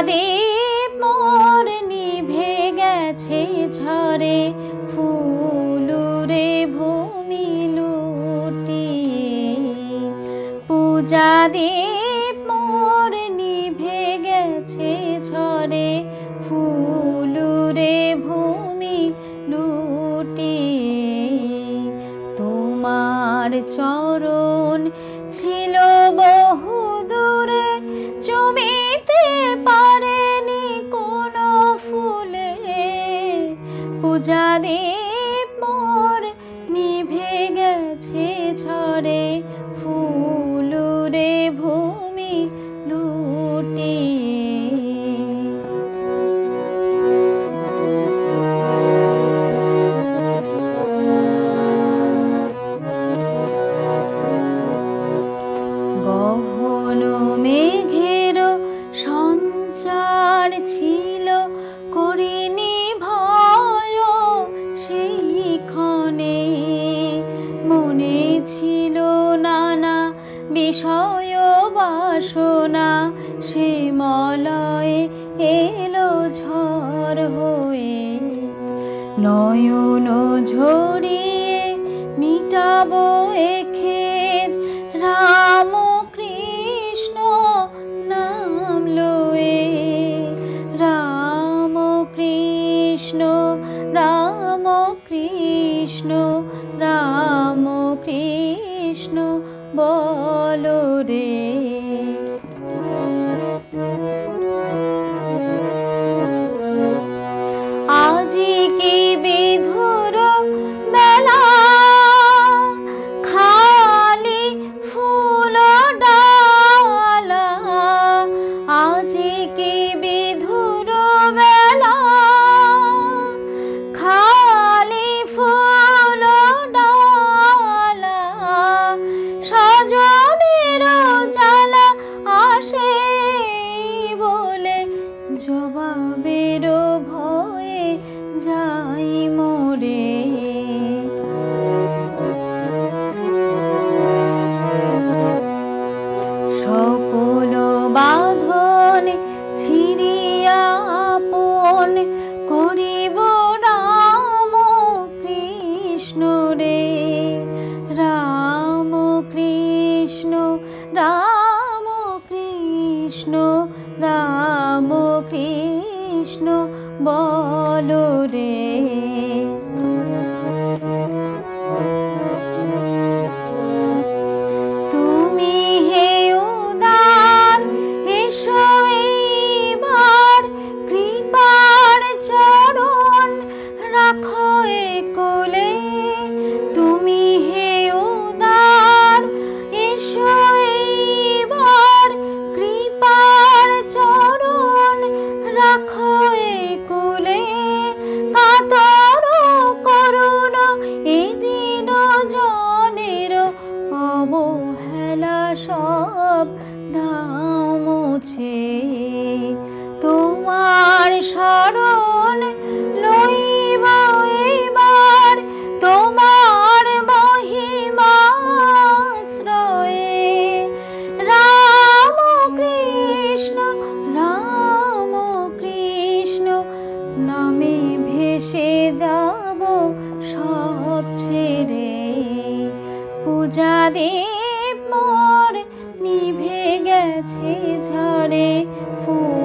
দীপ মোর নিভে গেছে ঝরে, ফুলুরে ভূমি লুটিয়ে। পূজা দীপ মোর নিভে গেছে ঝরে, ফুলুরে ভূমি লুটিয়ে। তোমার চরণ ছিল বহু দূরে, চুমিতে পারেনি কোনো ফুলে। পূজা দীপ মোর নিভে গেছে ঝরে, ফুলুরে ভূমি লুটিয়ে। গহন মেঘের সঞ্চার ছিল, করিনি ভয় সেই ক্ষণে। মনে ছিল নানা বিষয় বাসনা, সে মলয়ে এলো ঝড় হয়ে। নয়ন ঝরিয়ে মিটাবো এ খেদ, রাম কৃষ্ণ নাম লয়ে। রাম কৃষ্ণ, রাম কৃষ্ণ, রাম কৃষ্ণ বলো রে। আজি কি বিধুর বেলা, খালি ফুল ডালা। আজি কি বিধুর বেলা, খালি ফুল ডালা। সজনের জ্বালা আসে বলে, জবাবের ভয়ে যাই মোরে। সকল বাঁধন ছিড়িয়া আপন করিব রাম কৃষ্ণ রে। রাম কৃষ্ণ, রাম কৃষ্ণ, রাম কৃষ্ণ বলো রে। তুমি হে উদার এসো এইবার, কৃপার চরণ রাখো এ কোলে। তুমি হে উদার এসো এইবার, কৃপার চরণ রাখো এ কোলে। কাতর করুণ এদিন জনের, অবহেলা সব দাও মুছে। তোমার শরণ লইব এবার, তোমার মহিমাশ্রয়ে। রাম কৃষ্ণ, রাম কৃষ্ণ নামে ভেসে যাব সব ছেড়ে। পূজা দীপ মোর নিভে গেছে ঝরে, ফুল